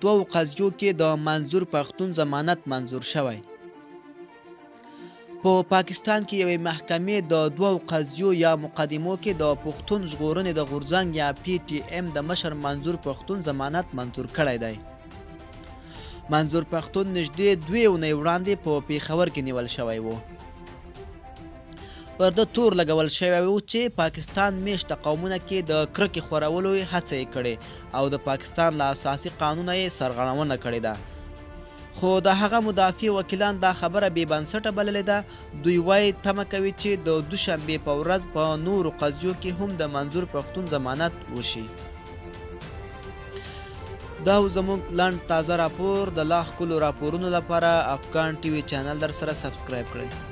دوو قضیو کې د منځور پښتون ضمانت منظور شوی. په پاکستان کې یوې محکمې د دوو قضیو یا مقدمو کې د پښتون ژغورنې د غورځنګ یا پی ټي ایم د مشر منځور پښتون ضمانت منظور کړی دی. منځور پښتون نږدې 2 اونۍ وړاندې په پېښور کې نیول شوی و. پر ده تور لګول شوی و چې پاکستان میشته قومونه کې د کرکې خورولو هڅه یې کړې او د پاکستان له اساسي قانونه یې سرغړونه کړې ده. خو د هغه مدافع وکیلان دا خبره بې بنسټه بللې ده. دوی وایي تمه کوي چې د دوشنبې په ورځ په نورو قضیو کې هم د منځور پښتون ضمانت وشي. دا زموږ لنډ تازه راپور. د لا ښکلو راپورونو لپاره افغان ټي وي چینل در سره سبسکرایب کړئ.